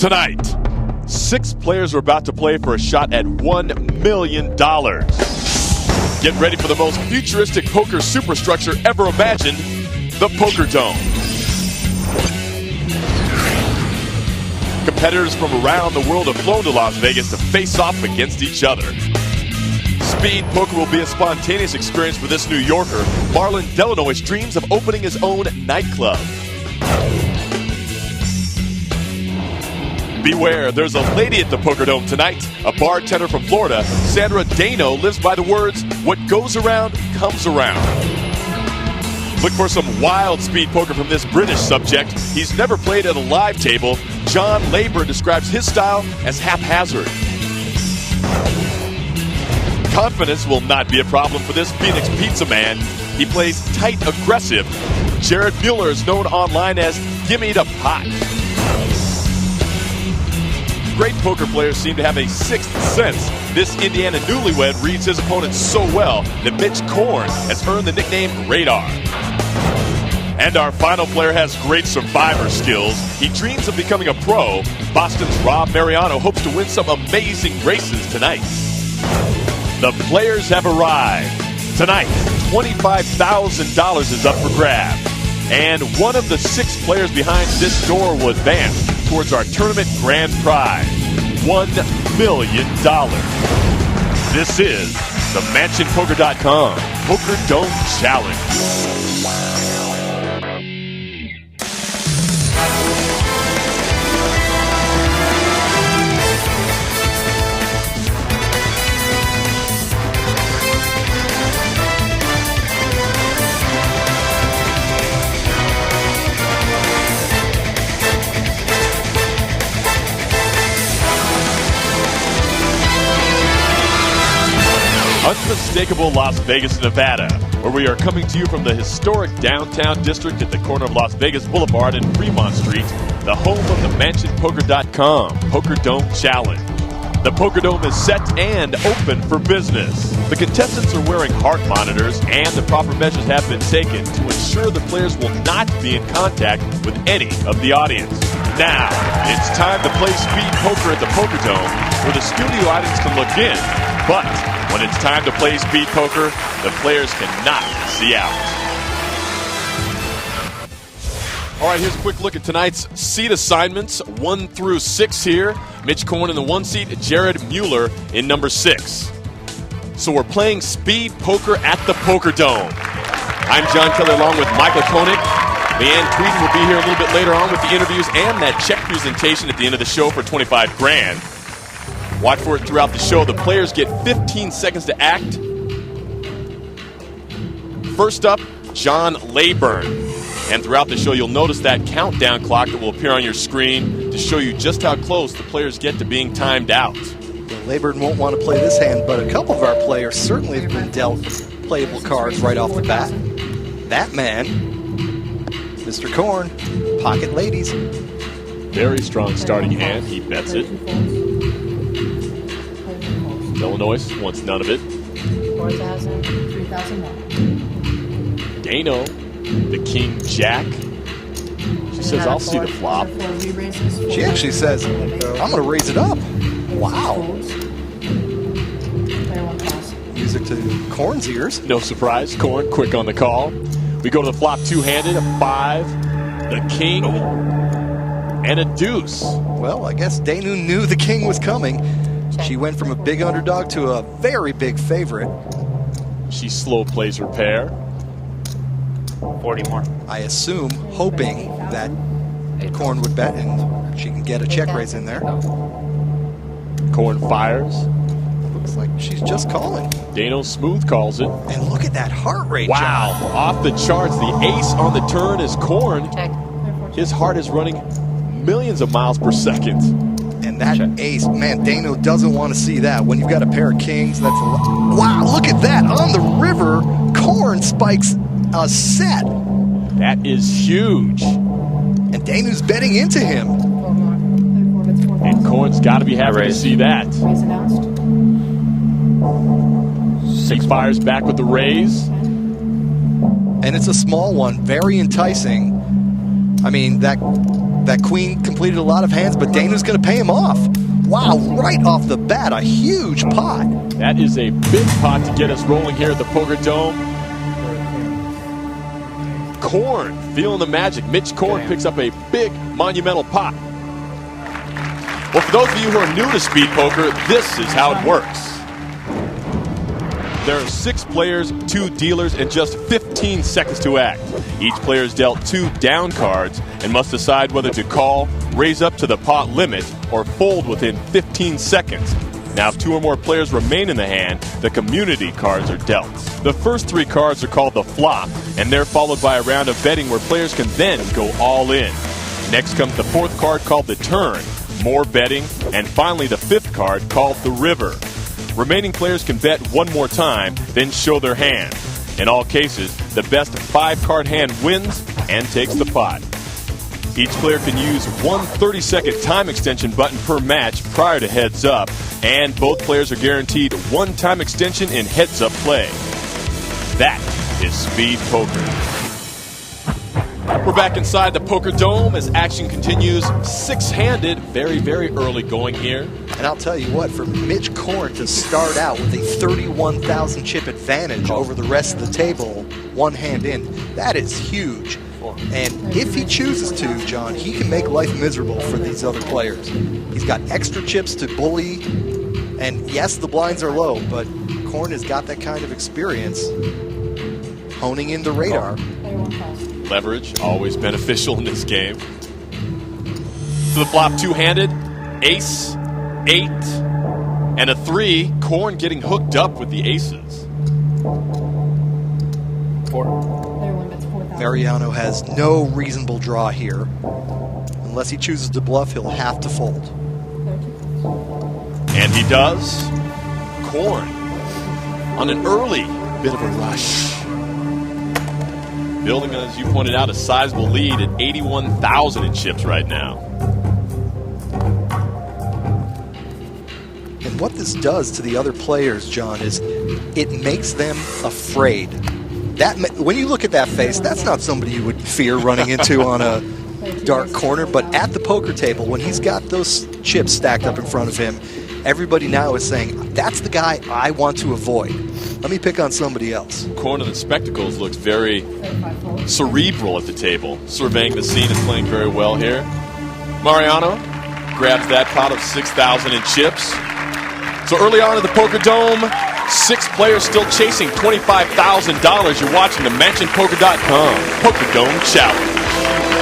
Tonight, 6 players are about to play for a shot at $1 million. Get ready for the most futuristic poker superstructure ever imagined, the Pokerdome. Competitors from around the world have flown to Las Vegas to face off against each other. Speed poker will be a spontaneous experience for this New Yorker. Marlon Delanois dreams of opening his own nightclub. Beware, there's a lady at the Pokerdome tonight. A bartender from Florida, Sandra Dano, lives by the words, "What goes around, comes around." Look for some wild speed poker from this British subject. He's never played at a live table. John Leyburn describes his style as haphazard. Confidence will not be a problem for this Phoenix pizza man. He plays tight aggressive. Jared Mueller is known online as Gimme the Pot. Great poker players seem to have a sixth sense. This Indiana newlywed reads his opponents so well that Mitch Korn has earned the nickname Radar. And our final player has great survivor skills. He dreams of becoming a pro. Boston's Rob Mariano hopes to win some amazing races tonight. The players have arrived. Tonight, $25,000 is up for grabs. And one of the 6 players behind this door will advance towards our tournament grand prize, $1 million. This is the MansionPoker.com Pokerdome Challenge. Unmistakable Las Vegas, Nevada, where we are coming to you from the historic downtown district at the corner of Las Vegas Boulevard and Fremont Street, the home of the MansionPoker.com Pokerdome Challenge. The Pokerdome is set and open for business. The contestants are wearing heart monitors, and the proper measures have been taken to ensure the players will not be in contact with any of the audience. Now, it's time to play speed poker at the Pokerdome, where the studio audience can look in, but when it's time to play speed poker, the players cannot see out. All right, here's a quick look at tonight's seat assignments, 1 through 6 here. Mitch Korn in the 1 seat, Jared Mueller in number 6. So we're playing speed poker at the Pokerdome. I'm John Kelly along with Michael Koenig. Leanne Tweeden will be here a little bit later on with the interviews and that check presentation at the end of the show for $25 grand. Watch for it throughout the show. The players get 15 seconds to act. First up, John Leyburn. And throughout the show, you'll notice that countdown clock that will appear on your screen to show you just how close the players get to being timed out. Well, Leyburn won't want to play this hand, but a couple of our players certainly have been dealt playable cards right off the bat. That man, Mr. Korn, pocket ladies. Very strong starting hand. He bets it. Illinois wants none of it. 4,000, 3,001. Dano, the king jack. She says, I'll see the flop. She actually says, I'm going to raise it up. Wow. Music to Korn's ears. No surprise. Korn quick on the call. We go to the flop two-handed, a 5, the king, and a deuce. Well, I guess Danu knew the king was coming. She went from a big underdog to a very big favorite. She slow plays her pair. 40 more. I assume, hoping that Korn would bet and she can get a check raise in there. Korn fires. Looks like she's just calling. Dano smooth calls it. And look at that heart rate. Wow, John. off the charts. The ace on the turn is Korn. Check. His heart is running millions of miles per second. And that ace, man, Dano doesn't want to see that. When you've got a pair of kings, that's a lot. Wow, look at that. On the river, Korn spikes a set. That is huge. And Danu's betting into him. 4 more. And Korn's got to be happy to see that. Raise announced. He fires back with the raise. And it's a small one, very enticing. I mean, that That queen completed a lot of hands, but Dana's going to pay him off. Wow, right off the bat, a huge pot. That is a big pot to get us rolling here at the Poker Dome. Korn feeling the magic. Mitch Korn picks up a big monumental pot. Well, for those of you who are new to speed poker, this is how it works. There are 6 players, 2 dealers, and just 15 seconds to act. Each player is dealt 2 down cards and must decide whether to call, raise up to the pot limit, or fold within 15 seconds. Now, if 2 or more players remain in the hand, the community cards are dealt. The first 3 cards are called the flop, and they're followed by a round of betting where players can then go all in. Next comes the 4th card called the turn, more betting, and finally the 5th card called the river. Remaining players can bet 1 more time, then show their hand. In all cases, the best 5-card hand wins and takes the pot. Each player can use 1 30-second time extension button per match prior to heads up, and both players are guaranteed 1 time extension in heads-up play. That is speed poker. We're back inside the Poker Dome as action continues. 6-handed, very, very early going here. And I'll tell you what, for Mitch Korn to start out with a 31,000 chip advantage over the rest of the table, 1 hand in, that is huge. And if he chooses to, John, he can make life miserable for these other players. He's got extra chips to bully, and yes, the blinds are low, but Korn has got that kind of experience honing in the radar. Leverage, always beneficial in this game. To the flop, 2-handed, ace, 8, and a 3. Korn getting hooked up with the aces. 4. Mariano has no reasonable draw here. Unless he chooses to bluff, he'll have to fold. And he does. Korn on an early bit of a rush. Building, as you pointed out, a sizable lead at 81,000 in chips right now. And what this does to the other players, John, is it makes them afraid. When you look at that face, that's not somebody you would fear running into on a dark corner. But at the poker table, when he's got those chips stacked up in front of him, everybody now is saying, that's the guy I want to avoid. Let me pick on somebody else. Korn in the spectacles looks very cerebral at the table, surveying the scene and playing very well here. Mariano grabs that pot of 6,000 in chips. So early on in the Poker Dome, 6 players still chasing $25,000. You're watching the MansionPoker.com Poker Dome Challenge.